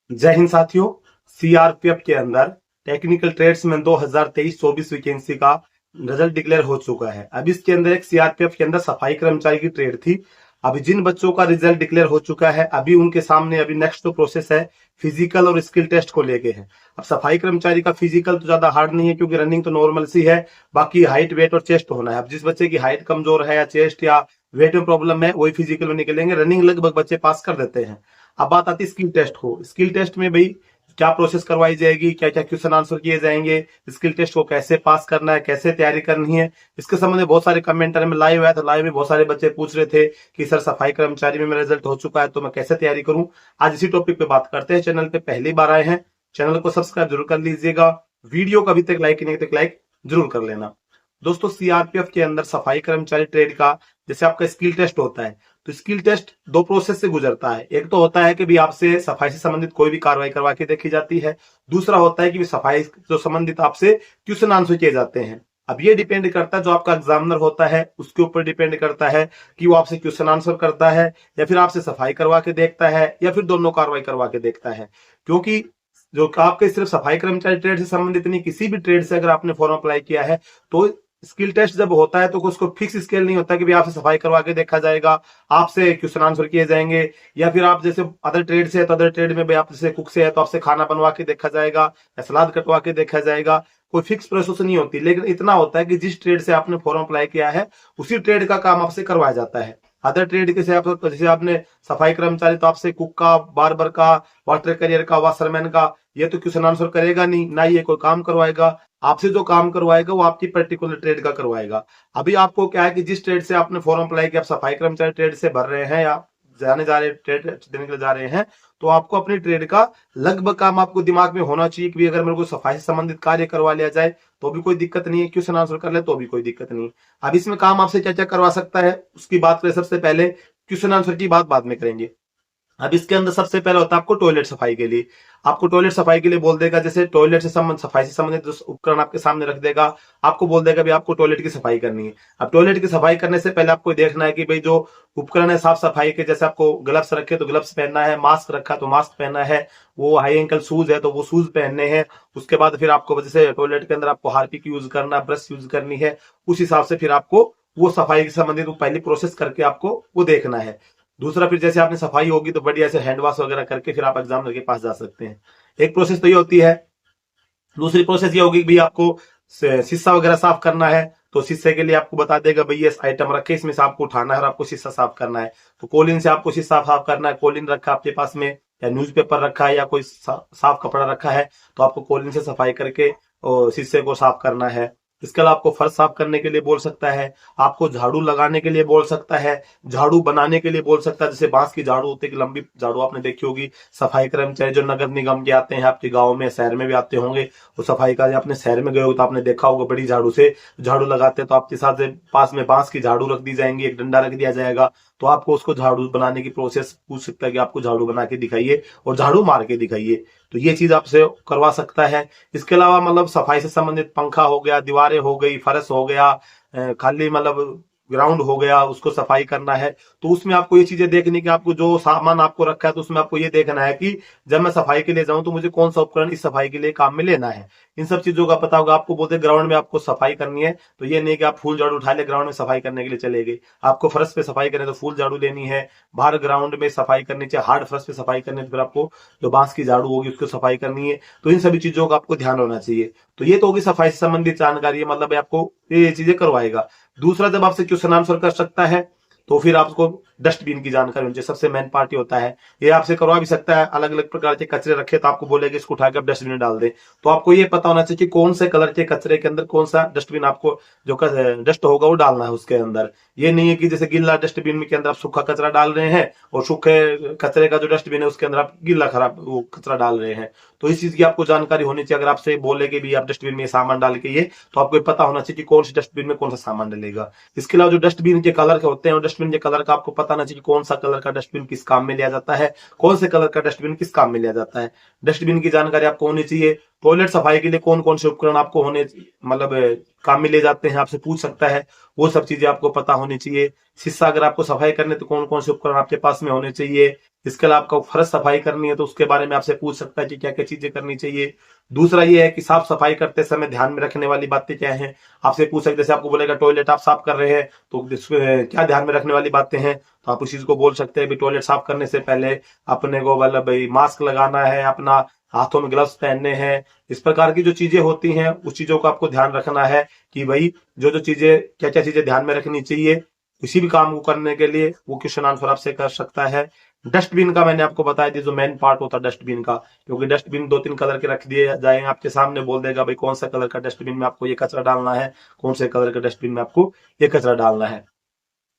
जय हिंद साथियों। सीआरपीएफ के अंदर टेक्निकल ट्रेड्समैन 2023-24 वैकेंसी का रिजल्ट डिक्लेयर हो चुका है। अब इसके अंदर एक सीआरपीएफ के अंदर सफाई कर्मचारी की ट्रेड थी। अभी जिन बच्चों का रिजल्ट डिक्लेयर हो चुका है, अभी उनके सामने अभी नेक्स्ट जो प्रोसेस है फिजिकल और स्किल टेस्ट को लेके है। अब सफाई कर्मचारी का फिजिकल तो ज्यादा हार्ड नहीं है, क्योंकि रनिंग तो नॉर्मल सी है। बाकी हाइट, वेट और चेस्ट होना है। अब जिस बच्चे की हाइट कमजोर है या चेस्ट या वेट में प्रॉब्लम है, वही फिजिकल में निकलेंगे। रनिंग लगभग बच्चे पास कर देते हैं। अब बात आती है स्किल टेस्ट को। स्किल टेस्ट में भाई क्या प्रोसेस करवाई जाएगी, क्या क्या क्वेश्चन आंसर किए जाएंगे, स्किल टेस्ट को कैसे पास करना है, कैसे तैयारी करनी है, इसके संबंध में बहुत सारे कमेंटर में लाइव आया था। लाइव में बहुत सारे बच्चे पूछ रहे थे कि सर सफाई कर्मचारी में मेरा रिजल्ट हो चुका है तो मैं कैसे तैयारी करूं। आज इसी टॉपिक पे बात करते हैं। चैनल पे पहली बार आए हैं, चैनल को सब्सक्राइब जरूर कर लीजिएगा। वीडियो को अभी तक लाइक नहीं तक लाइक जरूर कर लेना। दोस्तों, सीआरपीएफ के अंदर सफाई कर्मचारी ट्रेड का जैसे आपका स्किल टेस्ट होता है, तो स्किल टेस्ट दो प्रोसेस से गुजरता है। एक तो होता है कि भी आपसे सफाई से संबंधित कोई भी कार्रवाई करवा के देखी जाती है। दूसरा होता है कि सफाई जो संबंधित आपसे क्वेश्चन आंसर किए जाते हैं। अब ये डिपेंड करता है, जो आपका एग्जामिनर होता है उसके ऊपर डिपेंड करता है कि वो आपसे क्वेश्चन आंसर करता है या फिर आपसे सफाई करवा के देखता है या फिर दोनों कार्रवाई करवा के देखता है। क्योंकि जो आपके सिर्फ सफाई कर्मचारी ट्रेड से संबंधित नहीं, किसी भी ट्रेड से अगर आपने फॉर्म अप्लाई किया है तो स्किल टेस्ट जब होता है तो उसको फिक्स स्केल नहीं होता कि भी आपसे सफाई करवा के देखा जाएगा, आपसे क्वेश्चन आंसर किए जाएंगे, या फिर आप जैसे अदर ट्रेड से है तो अदर ट्रेड में भी आप जैसे कुक से है तो आपसे खाना बनवा के देखा जाएगा या सलाद कटवा के देखा जाएगा। कोई फिक्स प्रोसेस नहीं होती, लेकिन इतना होता है कि जिस ट्रेड से आपने फॉर्म अप्लाई किया है उसी ट्रेड का काम आपसे करवाया जाता है। अदर ट्रेड के से आप जैसे आपने सफाई कर्मचारी तो आपसे कुक का, बार्बर का, वाटर करियर का, वाशरमैन का ये तो क्वेश्चन आंसर करेगा नहीं, ना ये कोई काम करवाएगा। आपसे जो काम करवाएगा वो आपकी पर्टिकुलर ट्रेड का करवाएगा। अभी आपको क्या है कि जिस ट्रेड से आपने फॉर्म अप्लाई किया, आप सफाई कर्मचारी ट्रेड से भर रहे हैं या जाने जा रहे ट्रेड देने के लिए जा रहे हैं, तो आपको अपनी ट्रेड का लगभग काम आपको दिमाग में होना चाहिए कि अगर मेरे को सफाई से संबंधित कार्य करवा लिया जाए तो भी कोई दिक्कत नहीं है, क्वेश्चन आंसर कर ले तो भी कोई दिक्कत नहीं। अब इसमें काम आपसे क्या क्या करवा सकता है उसकी बात करें। सबसे पहले क्वेश्चन आंसर की बात बाद में करेंगे। अब इसके अंदर सबसे पहले होता है आपको टॉयलेट सफाई के लिए। आपको टॉयलेट सफाई के लिए बोल देगा, जैसे टॉयलेट से संबंध सफाई से संबंधित जो उपकरण आपके सामने रख देगा, आपको बोल देगा भी आपको टॉयलेट की सफाई करनी है। अब टॉयलेट की सफाई करने से पहले आपको देखना है कि भाई जो उपकरण है साफ सफाई के, जैसे आपको ग्लव्स रखे तो ग्लव्स पहनना है, मास्क रखा तो मास्क पहनना है, वो हाई एंकल शूज है तो वो शूज पहनने हैं। उसके बाद फिर आपको जैसे टॉयलेट के अंदर आपको हार्पिक यूज करना, ब्रश यूज करनी है, उस हिसाब से फिर आपको वो सफाई से संबंधित पहली प्रोसेस करके आपको वो देखना है। दूसरा, फिर जैसे आपने सफाई होगी तो बढ़िया से हैंड वॉश वगैरह करके फिर आप एग्जामिनर के पास जा सकते हैं। एक प्रोसेस तो ये होती है। दूसरी प्रोसेस ये होगी कि भाई आपको शीशा वगैरह साफ करना है, तो शीशे के लिए आपको बता देगा भाई ये आइटम रखे, इसमें से आपको उठाना है और आपको शीशा साफ करना है। तो कोलिन से आपको शीशा साफ करना है। कोलिन रखा आपके पास में या न्यूज़पेपर रखा है या कोई साफ कपड़ा रखा है तो आपको कोलिन से सफाई करके शीशे को साफ करना है। इसके अलावा आपको फर्श साफ करने के लिए बोल सकता है, आपको झाड़ू लगाने के लिए बोल सकता है, झाड़ू बनाने के लिए बोल सकता है। जैसे बांस की झाड़ू होती है, लंबी झाड़ू आपने देखी होगी। सफाई कर्मचारी जो नगर निगम के आते हैं आपके गांव में, शहर में भी आते होंगे, वो सफाई का आपने शहर में गए हो तो आपने देखा होगा बड़ी झाड़ू से झाड़ू लगाते हैं। तो आपके साथ पास में बांस की झाड़ू रख दी जाएंगी, एक डंडा रख दिया जाएगा, तो आपको उसको झाड़ू बनाने की प्रोसेस पूछ सकता है कि आपको झाड़ू बना के दिखाइए और झाड़ू मार के दिखाइए। तो ये चीज आपसे करवा सकता है। इसके अलावा मतलब सफाई से संबंधित पंखा हो गया, दीवारें हो गई, फर्श हो गया, खाली मतलब ग्राउंड हो गया, उसको सफाई करना है। तो उसमें आपको ये चीजें देखनी कि आपको जो सामान आपको रखा है तो उसमें आपको ये देखना है कि जब मैं सफाई के लिए जाऊं तो मुझे कौन सा उपकरण इस सफाई के लिए काम में लेना है। इन सब चीजों का पता होगा आपको। बोलते ग्राउंड में आपको सफाई करनी है तो ये नहीं कि आप फूल झाड़ू उठा ले ग्राउंड में सफाई करने के लिए चले गए। आपको फर्श पे सफाई करनी है तो फूल झाड़ू लेनी है, बाहर ग्राउंड में सफाई करनी चाहिए, हार्ड फर्श पे सफाई करनी है तो फिर आपको जो बांस की झाड़ू होगी उसको सफाई करनी है। तो इन सभी चीजों का आपको ध्यान होना चाहिए। तो ये तो होगी सफाई से संबंधित जानकारी है, मतलब आपको ये चीजें करवाएगा। दूसरा, जब आपसे क्वेश्चन आंसर कर सकता है तो फिर आपको डस्टबिन की जानकारी होनी चाहिए। सबसे मेन पार्ट ये होता है। ये आपसे करवा भी सकता है, अलग अलग प्रकार के कचरे रखे तो आपको बोलेगा इसको उठा के आप डस्टबिन में डाल दे। तो आपको ये पता होना चाहिए कि कौन से कलर के कचरे के अंदर कौन सा डस्टबिन आपको जो डस्ट होगा वो डालना है उसके अंदर। ये नहीं है कि जैसे गीला डस्टबिन के अंदर आप सूखा कचरा डाल रहे हैं और सूखे कचरे का जो डस्टबिन है उसके अंदर आप गीला खराब वो कचरा डाल रहे हैं। तो इस चीज की आपको जानकारी होनी चाहिए। अगर आपसे बोले कि भी आप डस्टबिन में सामान डाल के ये, तो आपको पता होना चाहिए कि कौन से डस्टबिन में कौन सा सामान डलेगा। इसके अलावा जो डस्टबिन के कलर के होते हैं, डस्टबिन के कलर का आपको पता होना चाहिए कौन सा कलर का डस्टबिन किस काम में लिया जाता है, कौन से कलर का डस्टबिन किस काम में लिया जाता है। डस्टबिन की जानकारी आपको होनी चाहिए। टॉयलेट सफाई के लिए कौन कौन से उपकरण आपको होने मतलब काम में ले जाते हैं आपसे पूछ सकता है, वो सब चीजें आपको पता होनी चाहिए। शीशा अगर आपको सफाई करने तो कौन कौन से उपकरण आपके पास में होने चाहिए। इसके अलावा आपको फर्श सफाई करनी है तो उसके बारे में आपसे पूछ सकता है कि क्या क्या चीजें करनी चाहिए। दूसरा ये है कि साफ सफाई करते समय ध्यान में रखने वाली बातें क्या हैं, आपसे पूछ सकते, जैसे आपको बोलेगा टॉयलेट आप साफ कर रहे हैं तो क्या ध्यान में रखने वाली बातें हैं, तो आप उस चीज को बोल सकते हैं। टॉयलेट साफ करने से पहले अपने को मतलब भाई मास्क लगाना है, अपना हाथों में ग्लव्स पहनने हैं। इस प्रकार की जो चीजें होती हैं उस चीजों का आपको ध्यान रखना है कि भाई जो जो चीजें क्या क्या चीजें ध्यान में रखनी चाहिए किसी भी काम को करने के लिए, वो क्वेश्चन आंसर आपसे कर सकता है। डस्टबिन का मैंने आपको बताया थी जो मेन पार्ट होता है डस्टबिन का, क्योंकि डस्टबिन 2-3 कलर के रख दिए जाए आपके सामने, बोल देगा भाई कौन सा कलर का डस्टबिन में आपको ये कचरा डालना है, कौन से कलर के डस्टबिन में आपको ये कचरा डालना है।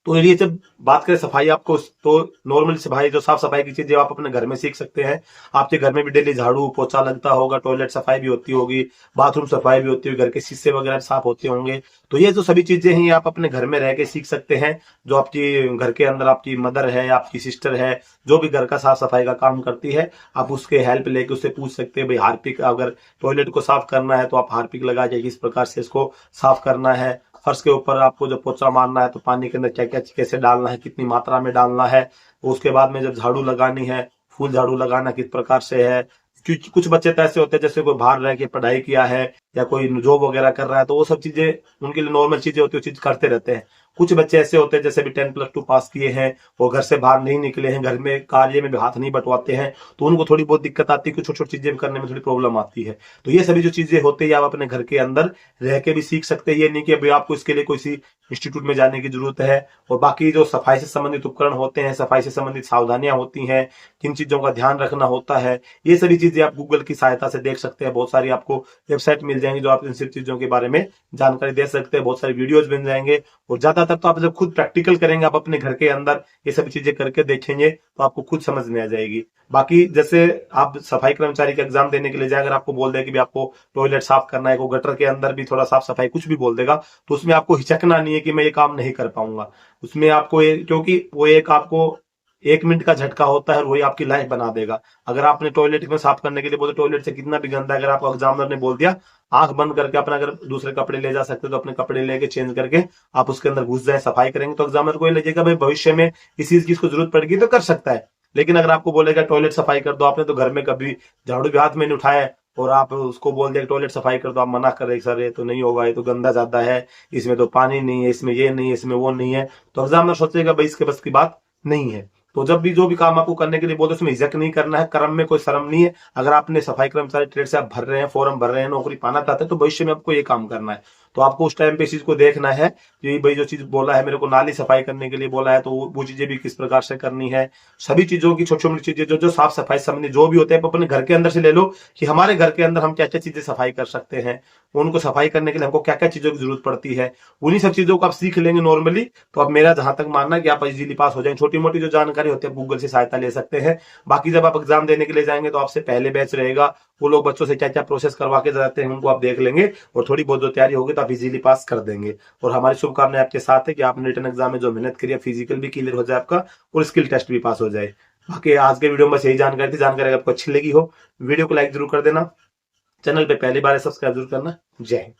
तो ये जब बात करें सफाई आपको, तो नॉर्मल सफाई जो साफ सफाई की चीजें आप अपने घर में सीख सकते हैं। आपके घर में भी डेली झाड़ू पोछा लगता होगा, टॉयलेट सफाई भी होती होगी, बाथरूम सफाई भी होती होगी, घर के शीशे वगैरह साफ होते होंगे। तो ये जो सभी चीजें हैं आप अपने घर में रह के सीख सकते हैं। जो आपकी घर के अंदर आपकी मदर है, आपकी सिस्टर है, जो भी घर का साफ सफाई का काम करती है, आप उसके हेल्प लेके उससे पूछ सकते हैं भाई हार्पिक, अगर टॉयलेट को साफ करना है तो आप हार्पिक लगा के किस प्रकार से इसको साफ करना है। फर्श के ऊपर आपको जब पोछा मारना है तो पानी के अंदर क्या क्या कैसे डालना है, कितनी मात्रा में डालना है। उसके बाद में जब झाड़ू लगानी है, फुल झाड़ू लगाना किस प्रकार से है। क्योंकि कुछ बच्चे तो ऐसे होते हैं जैसे कोई बाहर रह के पढ़ाई किया है या कोई जॉब वगैरह कर रहा है, तो वो सब चीजें उनके लिए नॉर्मल चीजें होती है, वो चीज करते रहते हैं। कुछ बच्चे ऐसे होते हैं जैसे भी 10+2 पास किए हैं, वो घर से बाहर नहीं निकले हैं, घर में कार्य में भी हाथ नहीं बटवाते हैं, तो उनको थोड़ी बहुत दिक्कत आती है कि छोटी छोटी चीजें करने में थोड़ी प्रॉब्लम आती है। तो ये सभी जो चीजें होती है आप अपने घर के अंदर रह के भी सीख सकते हैं। ये नहीं कि अभी आपको इसके लिए कोई सी इंस्टीट्यूट में जाने की जरूरत है। और बाकी जो सफाई से संबंधित उपकरण होते हैं, सफाई से संबंधित सावधानियां होती हैं, किन चीजों का ध्यान रखना होता है, ये सभी चीजें आप गूगल की सहायता से देख सकते हैं। बहुत सारी आपको वेबसाइट मिल जाएंगी जो आप इन सब चीजों के बारे में जानकारी दे सकते हैं, बहुत सारे वीडियोज मिल जाएंगे। और ज्यादातर तो आप जब खुद प्रैक्टिकल करेंगे, आप अपने घर के अंदर ये सभी चीजें करके देखेंगे तो आपको खुद समझ में आ जाएगी। बाकी जैसे आप सफाई कर्मचारी का एग्जाम देने के लिए जाए, अगर आपको बोल दे कि भी आपको टॉयलेट साफ करना है, को गटर के अंदर भी थोड़ा साफ सफाई कुछ भी बोल देगा, तो उसमें आपको हिचकना नहीं है कि मैं ये काम नहीं कर पाऊंगा। उसमें आपको क्योंकि वो एक आपको 1 मिनट का झटका होता है और वही आपकी लाइफ बना देगा। अगर आपने टॉयलेट में साफ करने के लिए बोले, टॉयलेट से कितना भी गंदा, अगर आपको एग्जामिनर ने बोल दिया आंख बंद करके अपना अगर दूसरे कपड़े ले जा सकते तो अपने कपड़े लेके चेंज करके आप उसके अंदर घुस जाए, सफाई करेंगे, तो एग्जामिनर को ये लगेगा भाई भविष्य में इस चीज की इसको जरूरत पड़ेगी तो कर सकता है। लेकिन अगर आपको बोलेगा टॉयलेट सफाई कर दो, आपने तो घर में कभी झाड़ू भी हाथ में नहीं उठाया है और आप उसको बोल दिया टॉयलेट सफाई कर दो, आप मना कर रहे सर ये तो नहीं होगा, ये तो गंदा ज्यादा है, इसमें तो पानी नहीं है, इसमें ये नहीं है, इसमें वो नहीं है, तो एग्जामिनर सोचेगा भाई इसके बस की बात नहीं है। तो जब भी जो भी काम आपको करने के लिए बोलते उसमें हिचक नहीं करना है, कर्म में कोई शर्म नहीं है। अगर आपने सफाई कर्मचारी ट्रेड से आप भर रहे हैं, फॉर्म भर रहे हैं, नौकरी पाना चाहते हैं, तो भविष्य में आपको ये काम करना है। तो आपको उस टाइम पे इस चीज को देखना है कि भाई जो चीज बोला है, मेरे को नाली सफाई करने के लिए बोला है, तो वो चीजें भी किस प्रकार से करनी है। सभी चीजों की छोटी छोटी चीजें जो साफ सफाई संबंधी जो भी होते हैं अपने घर के अंदर से ले लो कि हमारे घर के अंदर हम क्या क्या चीजें सफाई कर सकते हैं, उनको सफाई करने के लिए हमको क्या क्या चीजों की जरूरत पड़ती है। उन्हीं सब चीजों को आप सीख लेंगे नॉर्मली, तो अब मेरा जहां तक मानना है कि आप इजीली पास हो जाएंगे। छोटी मोटी जो जानकारी होती है गूगल से सहायता ले सकते हैं। बाकी जब आप एग्जाम देने के लिए जाएंगे तो आपसे पहले बैच रहेगा, वो लोग बच्चों से क्या क्या प्रोसेस करवा के जाते हैं उनको आप देख लेंगे, और थोड़ी बहुत जो तैयारी होगी तो आप इजीली पास कर देंगे। और हमारी शुभकामनाएं आपके साथ है कि आपने रिटन एग्जाम में जो मेहनत करी है, फिजिकल भी क्लियर हो जाए आपका और स्किल टेस्ट भी पास हो जाए। बाकी आज के वीडियो में बस यही जानकारी थी। जानकारी अगर आपको अच्छी लगी हो वीडियो को लाइक जरूर कर देना, चैनल पे पहली बार सब्सक्राइब जरूर करना। जय हिंद।